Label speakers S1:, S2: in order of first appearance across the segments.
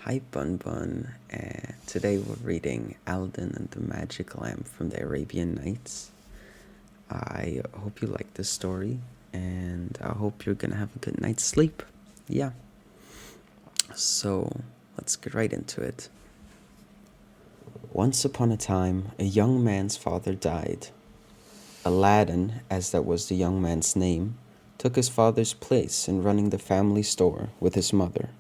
S1: Hi Bun Bun. Today we're reading Aladdin and the Magic Lamp from the Arabian Nights. I hope you like this story and I hope you're gonna have a good night's sleep. Yeah, so let's get right into it. Once upon a time, a young man's father died. Aladdin, as that was the young man's name, took his father's place in running the family store with his mother.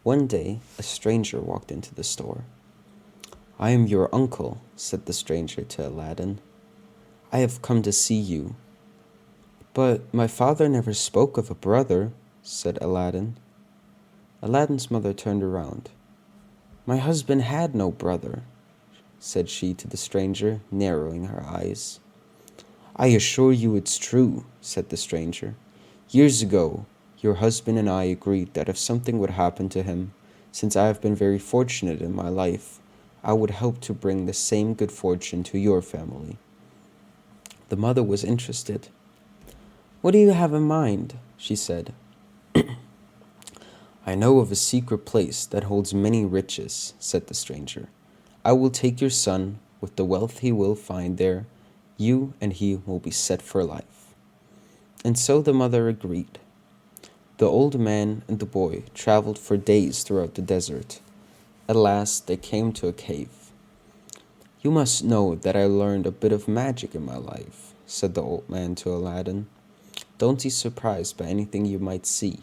S1: One day, a stranger walked into the store. "I am your uncle," said the stranger to Aladdin. "I have come to see you." "But my father never spoke of a brother," said Aladdin. Aladdin's mother turned around. "My husband had no brother," said she to the stranger, narrowing her eyes. "I assure you it's true," said the stranger. "Years ago, your husband and I agreed that if something would happen to him, since I have been very fortunate in my life, I would help to bring the same good fortune to your family." The mother was interested. "What do you have in mind?" she said. "I know of a secret place that holds many riches," said the stranger. "I will take your son. With the wealth he will find there, you and he will be set for life." And so the mother agreed. The old man and the boy traveled for days throughout the desert. At last they came to a cave. "You must know that I learned a bit of magic in my life," said the old man to Aladdin. "Don't be surprised by anything you might see."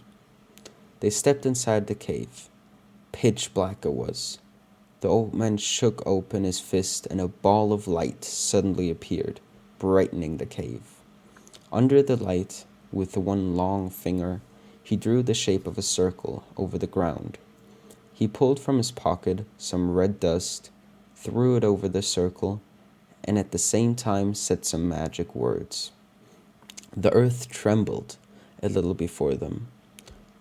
S1: They stepped inside the cave. Pitch black it was. The old man shook open his fist and a ball of light suddenly appeared, brightening the cave. Under the light, with one long finger, he drew the shape of a circle over the ground. He pulled from his pocket some red dust, threw it over the circle, and at the same time said some magic words. The earth trembled a little before them.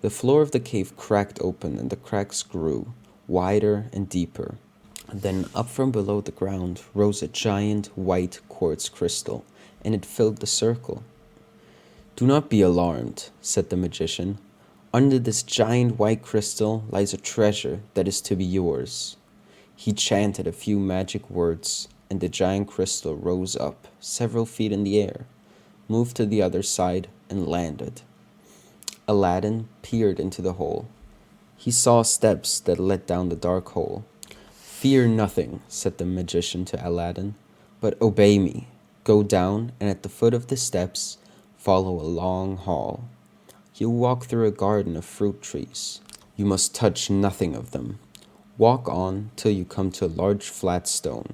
S1: The floor of the cave cracked open and the cracks grew wider and deeper. Then up from below the ground rose a giant white quartz crystal, and it filled the circle. "Do not be alarmed," said the magician. "Under this giant white crystal lies a treasure that is to be yours." He chanted a few magic words, and the giant crystal rose up several feet in the air, moved to the other side, and landed. Aladdin peered into the hole. He saw steps that led down the dark hole. "Fear nothing," said the magician to Aladdin, "but obey me. Go down, and at the foot of the steps, follow a long hall. You'll walk through a garden of fruit trees. You must touch nothing of them. Walk on till you come to a large flat stone,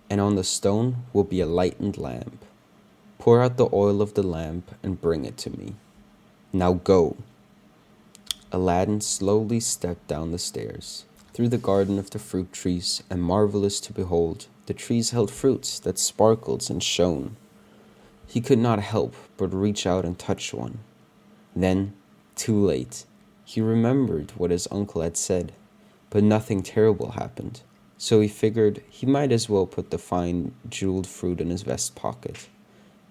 S1: and on the stone will be a lighted lamp. Pour out the oil of the lamp and bring it to me. Now go." Aladdin slowly stepped down the stairs, through the garden of the fruit trees, and marvelous to behold, the trees held fruits that sparkled and shone. He could not help but reach out and touch one. Then, too late, he remembered what his uncle had said, but nothing terrible happened, so he figured he might as well put the fine jeweled fruit in his vest pocket.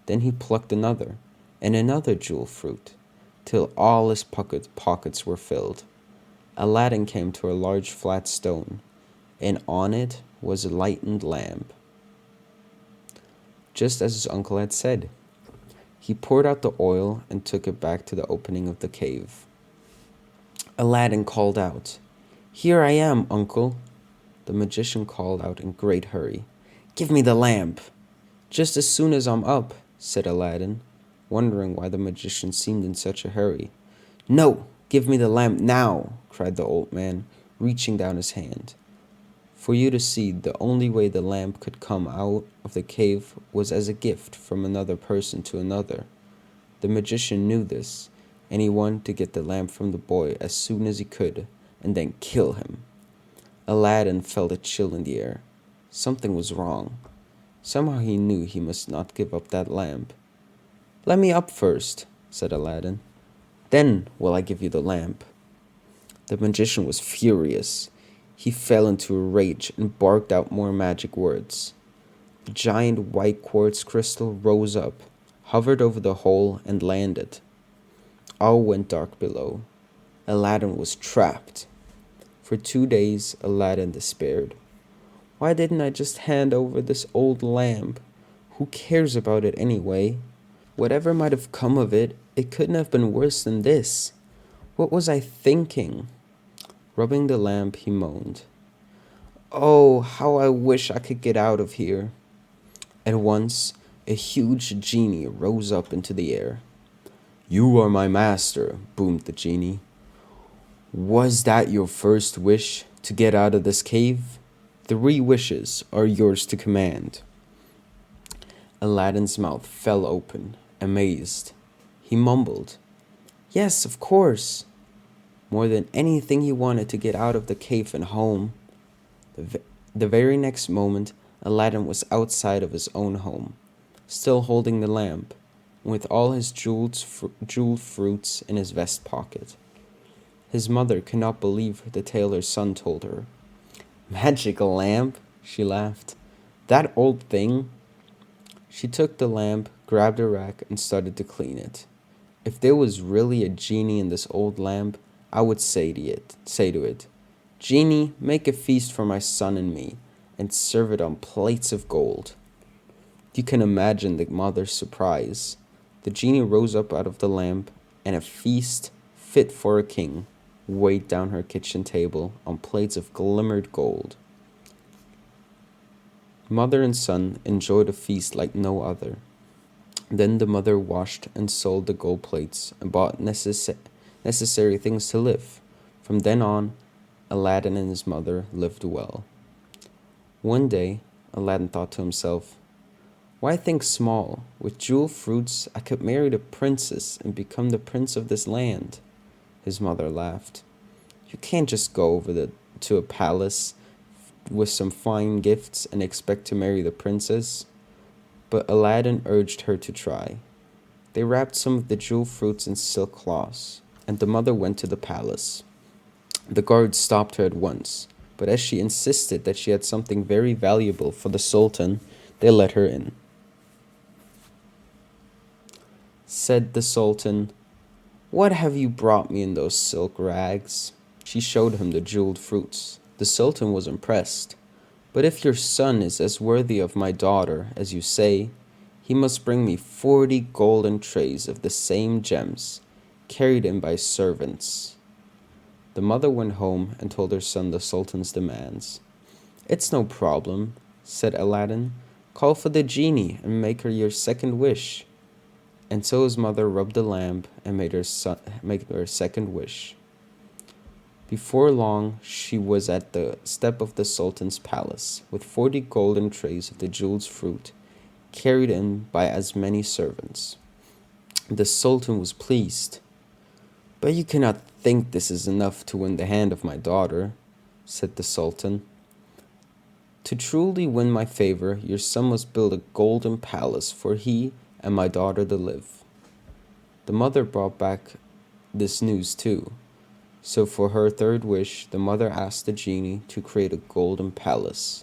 S1: Then he plucked another, and another jewel fruit, till all his pockets were filled. Aladdin came to a large flat stone, and on it was a lighted lamp, just as his uncle had said. He poured out the oil and took it back to the opening of the cave. Aladdin called out, "Here I am, uncle." The magician called out in great hurry, "Give me the lamp." "Just as soon as I'm up," said Aladdin, wondering why the magician seemed in such a hurry. "No, give me the lamp now," cried the old man, reaching down his hand. For you to see, the only way the lamp could come out of the cave was as a gift from another person to another. The magician knew this, and he wanted to get the lamp from the boy as soon as he could, and then kill him. Aladdin felt a chill in the air. Something was wrong. Somehow he knew he must not give up that lamp. "Let me up first," said Aladdin. "Then will I give you the lamp." The magician was furious. He fell into a rage and barked out more magic words. The giant white quartz crystal rose up, hovered over the hole, and landed. All went dark below. Aladdin was trapped. For 2 days, Aladdin despaired. Why didn't I just hand over this old lamp? Who cares about it anyway? Whatever might have come of it, it couldn't have been worse than this. What was I thinking? Rubbing the lamp, he moaned. Oh, how I wish I could get out of here. At once, a huge genie rose up into the air. You are my master, boomed the genie. Was that your first wish, to get out of this cave? 3 wishes are yours to command. Aladdin's mouth fell open, amazed. He mumbled, Yes, of course. More than anything he wanted to get out of the cave and home. The very next moment, Aladdin was outside of his own home, still holding the lamp, with all his jeweled fruits in his vest pocket. His mother could not believe the tailor's son told her. Magical lamp, she laughed. That old thing? She took the lamp, grabbed a rack, and started to clean it. If there was really a genie in this old lamp, I would say to it, Genie, make a feast for my son and me, and serve it on plates of gold. You can imagine the mother's surprise. The genie rose up out of the lamp, and a feast fit for a king weighed down her kitchen table on plates of glimmered gold. Mother and son enjoyed a feast like no other. Then the mother washed and sold the gold plates and bought necessary things to live. From then on, Aladdin and his mother lived well. One day, Aladdin thought to himself, Why think small? With jewel fruits, I could marry the princess and become the prince of this land. His mother laughed. You can't just go over to a palace with some fine gifts and expect to marry the princess. But Aladdin urged her to try. They wrapped some of the jewel fruits in silk cloths, and the mother went to the palace. The guards stopped her at once, but as she insisted that she had something very valuable for the Sultan, they let her in. Said the Sultan, What have you brought me in those silk rags? She showed him the jeweled fruits. The Sultan was impressed. But if your son is as worthy of my daughter as you say, he must bring me 40 golden trays of the same gems, carried in by servants. The mother went home and told her son the Sultan's demands. It's no problem, said Aladdin. Call for the genie and make her your second wish. And so his mother rubbed the lamp and made her second wish. Before long, she was at the step of the Sultan's palace, with 40 golden trays of the jeweled fruit, carried in by as many servants. The Sultan was pleased. But you cannot think this is enough to win the hand of my daughter, said the Sultan. To truly win my favor, your son must build a golden palace for he and my daughter to live. The mother brought back this news too. So for her third wish, the mother asked the genie to create a golden palace.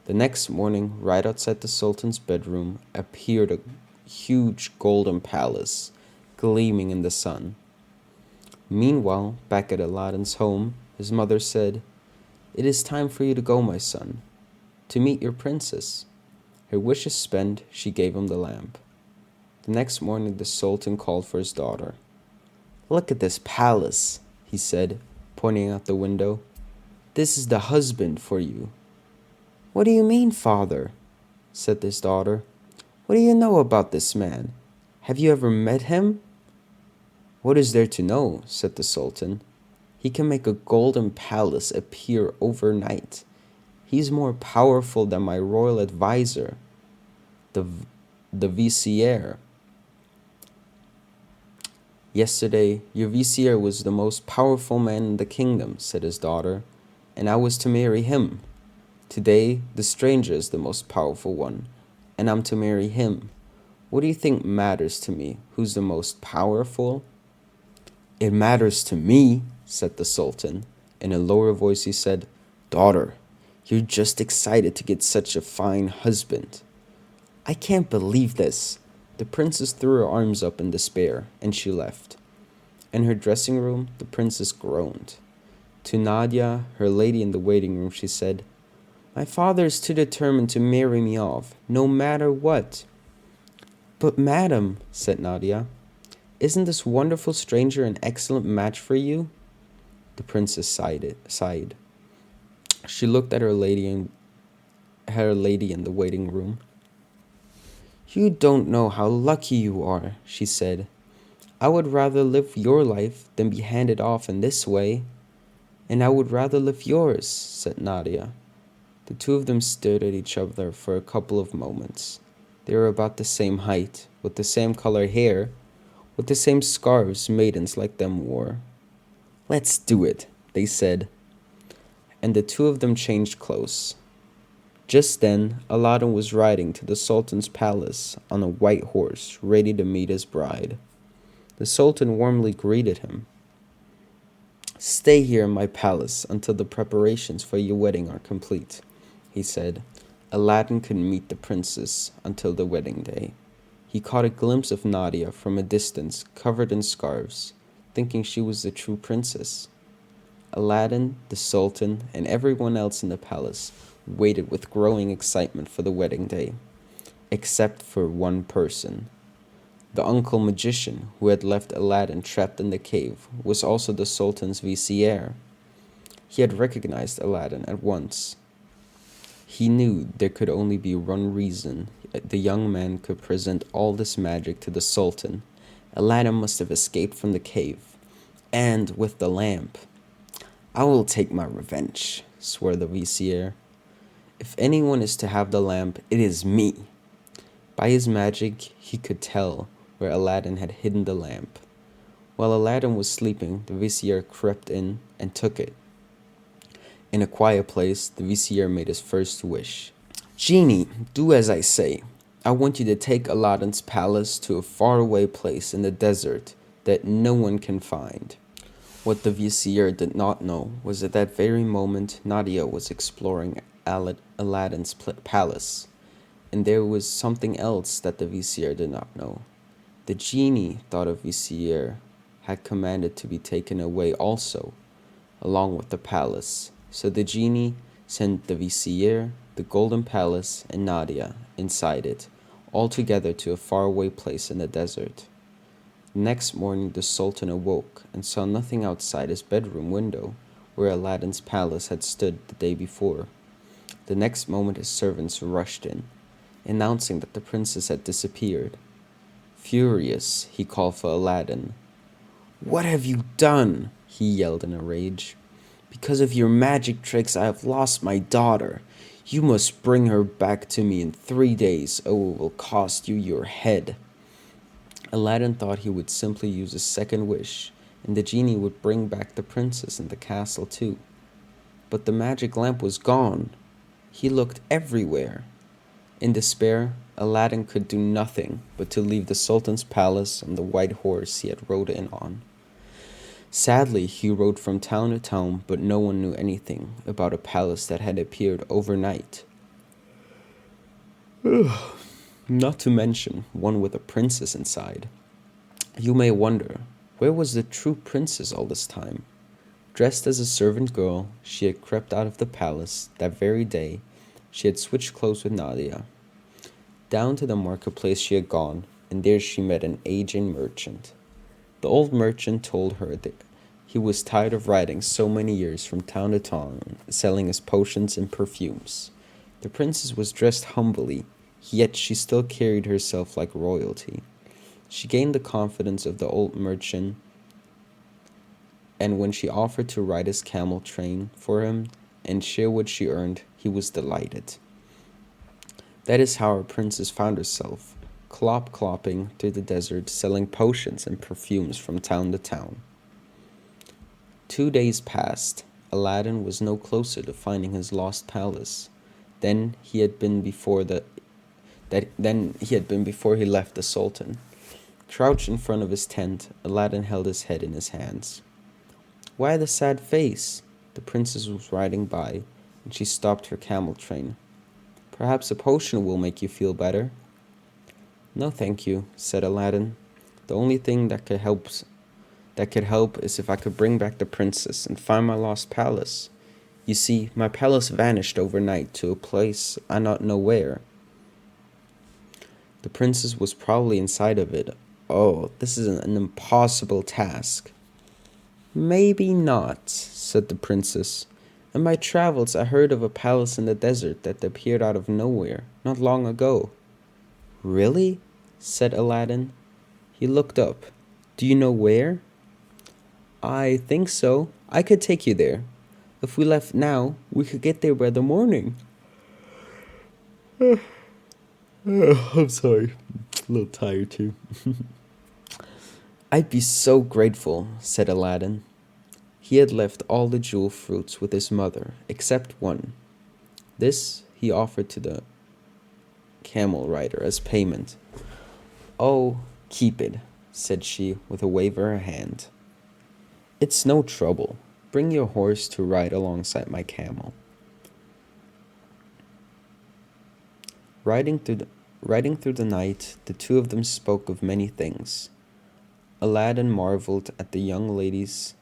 S1: The next morning, right outside the Sultan's bedroom, appeared a huge golden palace, gleaming in the sun. Meanwhile, back at Aladdin's home, his mother said, It is time for you to go, my son, to meet your princess. Her wishes spent, she gave him the lamp. The next morning, the Sultan called for his daughter. Look at this palace, he said, pointing out the window. This is the husband for you. What do you mean, father? Said his daughter. What do you know about this man? Have you ever met him? What is there to know? Said the Sultan. He can make a golden palace appear overnight. He's more powerful than my royal advisor, the vizier. Yesterday, your vizier was the most powerful man in the kingdom, said his daughter, and I was to marry him. Today, the stranger is the most powerful one, and I'm to marry him. What do you think matters to me? Who's the most powerful? It matters to me, said the Sultan. In a lower voice he said, Daughter, you're just excited to get such a fine husband. I can't believe this. The princess threw her arms up in despair, and she left. In her dressing room, the princess groaned. To Nadia, her lady in the waiting room, she said, "My father is too determined to marry me off, no matter what." "But, madam," said Nadia, "isn't this wonderful stranger an excellent match for you?" The princess sighed. She looked at her lady in the waiting room. "You don't know how lucky you are," she said. "I would rather live your life than be handed off in this way." "And I would rather live yours," said Nadia. The two of them stared at each other for a couple of moments. They were about the same height, with the same color hair, with the same scarves maidens like them wore. "Let's do it," they said, and the two of them changed clothes. Just then, Aladdin was riding to the Sultan's palace on a white horse, ready to meet his bride. The Sultan warmly greeted him. "Stay here in my palace until the preparations for your wedding are complete," he said. Aladdin couldn't meet the princess until the wedding day. He caught a glimpse of Nadia from a distance, covered in scarves, thinking she was the true princess. Aladdin, the Sultan, and everyone else in the palace waited with growing excitement for the wedding day, except for one person. The uncle magician who had left Aladdin trapped in the cave was also the Sultan's vizier. He had recognized Aladdin at once. He knew there could only be one reason the young man could present all this magic to the Sultan. Aladdin must have escaped from the cave, and with the lamp. "I will take my revenge," swore the vizier. "If anyone is to have the lamp, it is me." By his magic, he could tell where Aladdin had hidden the lamp. While Aladdin was sleeping, the vizier crept in and took it. In a quiet place, the vizier made his first wish. "Genie, do as I say. I want you to take Aladdin's palace to a faraway place in the desert that no one can find." What the vizier did not know was at that very moment Nadia was exploring Aladdin's palace, and there was something else that the vizier did not know. The genie, thought of vizier, had commanded to be taken away also, along with the palace. So the genie sent the vizier, the golden palace, and Nadia inside it, all together to a faraway place in the desert. The next morning the Sultan awoke and saw nothing outside his bedroom window, where Aladdin's palace had stood the day before. The next moment his servants rushed in, announcing that the princess had disappeared. Furious, he called for Aladdin. "What have you done?" he yelled in a rage. "Because of your magic tricks, I have lost my daughter. You must bring her back to me in 3 days, or it will cost you your head." Aladdin thought he would simply use a second wish, and the genie would bring back the princess and the castle too. But the magic lamp was gone. He looked everywhere. In despair, Aladdin could do nothing but to leave the Sultan's palace on the white horse he had rode in on. Sadly, he rode from town to town, but no one knew anything about a palace that had appeared overnight. Not to mention one with a princess inside. You may wonder, where was the true princess all this time? Dressed as a servant girl, she had crept out of the palace that very day. She had switched clothes with Nadia. Down to the marketplace she had gone, and there she met an aging merchant. The old merchant told her that he was tired of riding so many years from town to town, selling his potions and perfumes. The princess was dressed humbly, yet she still carried herself like royalty. She gained the confidence of the old merchant, and when she offered to ride his camel train for him and share what she earned, he was delighted. That is how our princess found herself, clopping through the desert, selling potions and perfumes from town to town. 2 days passed. Aladdin was no closer to finding his lost palace than he had been before he left the Sultan. Crouched in front of his tent, Aladdin held his head in his hands. "Why the sad face?" The princess was riding by, and she stopped her camel train. "Perhaps a potion will make you feel better." "No, thank you," said Aladdin. "The only thing that could help that could help is if I could bring back the princess and find my lost palace. You see, my palace vanished overnight to a place I not know where. The princess was probably inside of it. Oh, this is an impossible task. Maybe not, said the princess. In my travels, I heard of a palace in the desert that appeared out of nowhere, not long ago. Really? Said Aladdin. He looked up. Do you know where? I think so. I could take you there. If we left now, we could get there by the morning. I'm sorry. A little tired too. I'd be so grateful, said Aladdin. He had left all the jewel fruits with his mother, except one. This he offered to the camel rider as payment. Oh, keep it, said she with a wave of her hand. It's no trouble. Bring your horse to ride alongside my camel. Riding through the night, the two of them spoke of many things. Aladdin marveled at the young lady's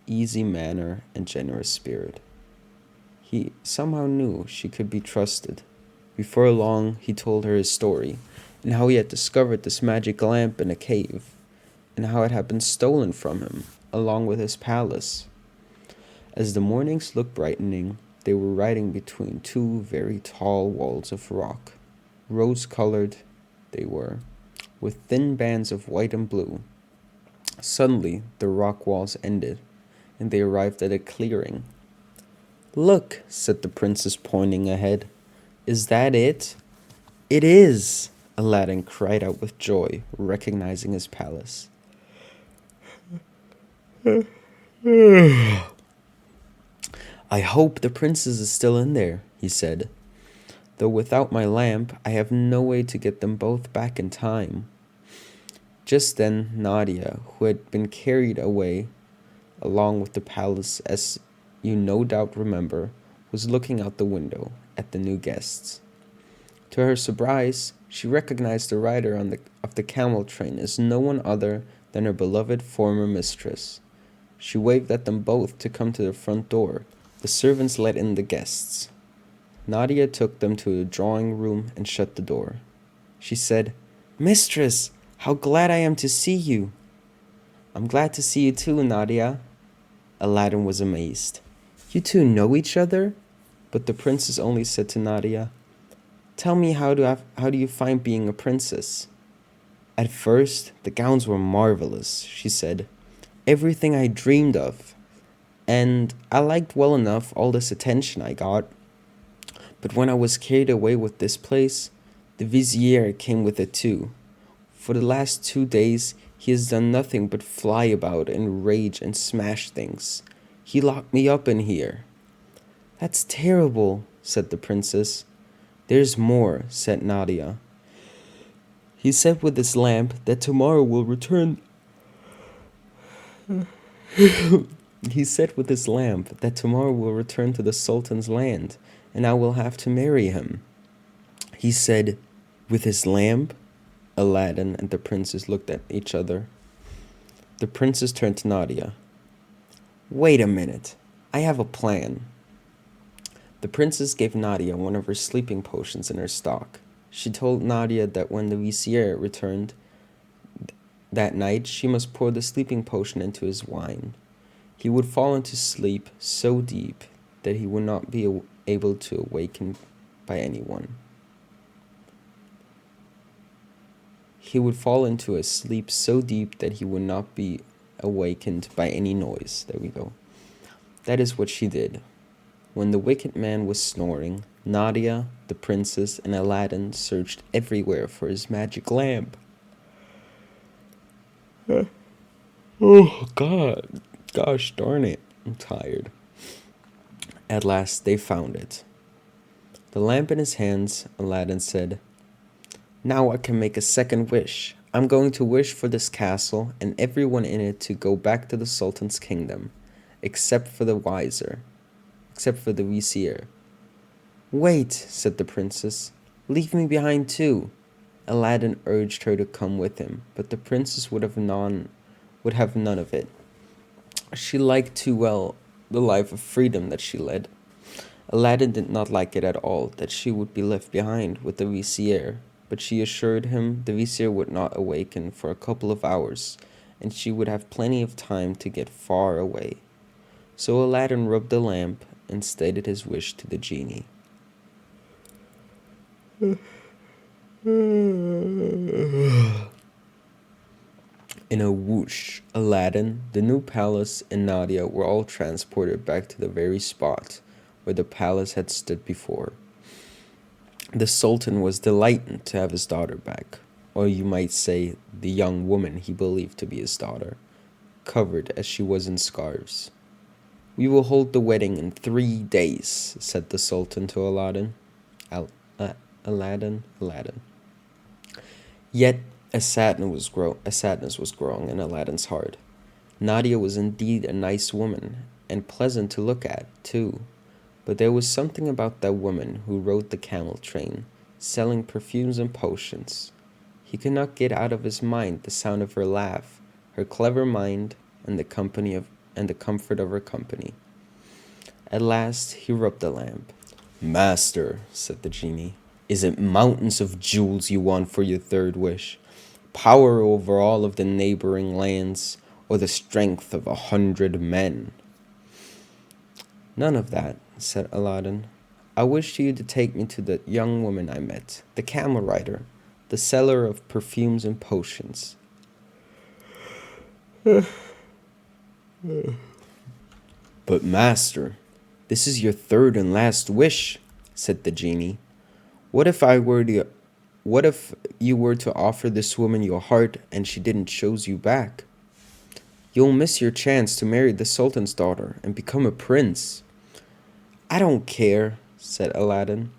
S1: easy manner and generous spirit. He somehow knew she could be trusted. Before long, he told her his story, and how he had discovered this magic lamp in a cave, and how it had been stolen from him, along with his palace. As the mornings looked brightening, they were riding between two very tall walls of rock. Rose-colored they were, with thin bands of white and blue. Suddenly, the rock walls ended, and they arrived at a clearing. Look, said the princess, pointing ahead. Is that it? It is, Aladdin cried out with joy, recognizing his palace. I hope the princess is still in there, he said. Though without my lamp, I have no way to get them both back in time. Just then, Nadia, who had been carried away along with the palace, as you no doubt remember, was looking out the window at the new guests. To her surprise, she recognized the rider of the camel train as no one other than her beloved former mistress. She waved at them both to come to the front door. The servants let in the guests. Nadia took them to a drawing room and shut the door. She said, Mistress, how glad I am to see you. I'm glad to see you too, Nadia. Aladdin was amazed. You two know each other? But the princess only said to Nadia, Tell me, how do you find being a princess? At first, the gowns were marvelous, she said. Everything I dreamed of. And I liked well enough all this attention I got. But when I was carried away with this place, the vizier came with it too. For the last 2 days, he has done nothing but fly about and rage and smash things. He locked me up in here. That's terrible, said the princess. There's more, said Nadia. He said with his lamp that tomorrow will return. He said with his lamp that tomorrow will return to the Sultan's land, and I will have to marry him. He said, with his lamp? Aladdin and the princess looked at each other. The princess turned to Nadia. Wait a minute. I have a plan. The princess gave Nadia one of her sleeping potions in her stock. She told Nadia that when the vizier returned that night, she must pour the sleeping potion into his wine. He would fall into sleep so deep that he would not be able to awaken by anyone. He would fall into a sleep so deep that he would not be awakened by any noise. There we go. That is what she did. When the wicked man was snoring, Nadia, the princess, and Aladdin searched everywhere for his magic lamp. Oh, God. Gosh darn it. I'm tired. At last, they found it. The lamp in his hands, Aladdin said, Now I can make a second wish. I'm going to wish for this castle and everyone in it to go back to the Sultan's kingdom, except for the vizier. Wait, said the princess. Leave me behind too. Aladdin urged her to come with him, but the princess would have none would have none of it. She liked too well the life of freedom that she led. Aladdin did not like it at all that she would be left behind with the vizier, but she assured him the vizier would not awaken for a couple of hours, and she would have plenty of time to get far away. So Aladdin rubbed the lamp and stated his wish to the genie. In a whoosh, Aladdin, the new palace, and Nadia were all transported back to the very spot where the palace had stood before. The Sultan was delighted to have his daughter back, or you might say the young woman he believed to be his daughter, covered as she was in scarves. "We will hold the wedding in 3 days," said the Sultan to Aladdin. Aladdin. Yet a sadness was growing in Aladdin's heart. Nadia was indeed a nice woman, and pleasant to look at, too. But there was something about that woman who rode the camel train, selling perfumes and potions. He could not get out of his mind the sound of her laugh, her clever mind, and the comfort of her company. At last he rubbed the lamp. "Master," said the genie, "is it mountains of jewels you want for your third wish? Power over all of the neighboring lands, or the strength of 100 men?" "None of that," said Aladdin. "I wish you to take me to the young woman I met, the camel rider, the seller of perfumes and potions." "But master, this is your third and last wish," said the genie. What if you were to offer this woman your heart and she didn't choose you back? You'll miss your chance to marry the Sultan's daughter and become a prince." "I don't care," said Aladdin.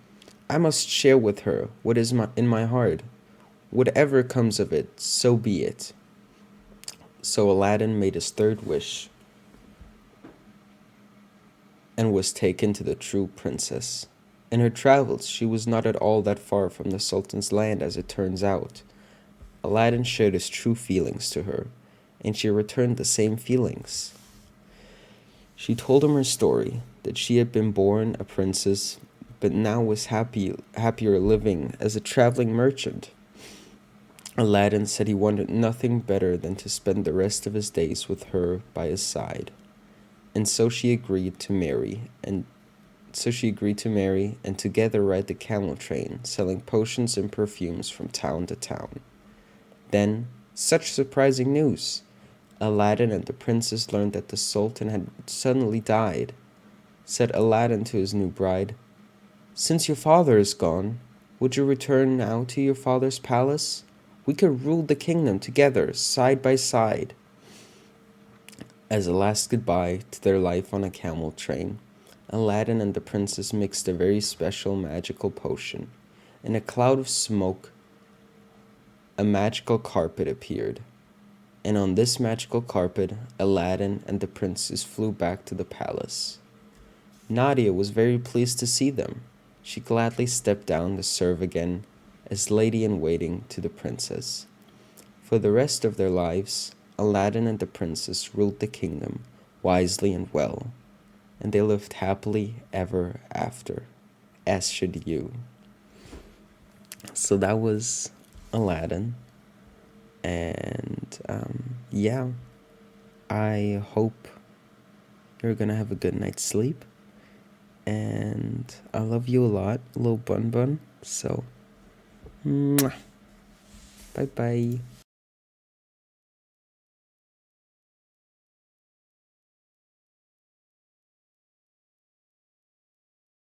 S1: "I must share with her what is in my heart. Whatever comes of it, so be it." So Aladdin made his third wish and was taken to the true princess. In her travels, she was not at all that far from the Sultan's land, as it turns out. Aladdin shared his true feelings to her, and she returned the same feelings. She told him her story, that she had been born a princess, but now was happier living as a traveling merchant. Aladdin said he wanted nothing better than to spend the rest of his days with her by his side. And so she agreed to marry, and together ride the camel train, selling potions and perfumes from town to town. Then, such surprising news! Aladdin and the princess learned that the Sultan had suddenly died. Said Aladdin to his new bride, "Since your father is gone, would you return now to your father's palace? We could rule the kingdom together, side by side." As a last goodbye to their life on a camel train, Aladdin and the princess mixed a very special magical potion. In a cloud of smoke, a magical carpet appeared. And on this magical carpet, Aladdin and the princess flew back to the palace. Nadia was very pleased to see them. She gladly stepped down to serve again as lady-in-waiting to the princess. For the rest of their lives, Aladdin and the princess ruled the kingdom wisely and well, and they lived happily ever after, as should you. So that was Aladdin, and yeah, I hope you're gonna have a good night's sleep, and I love you a lot, little bun bun. So, mwah. Bye bye.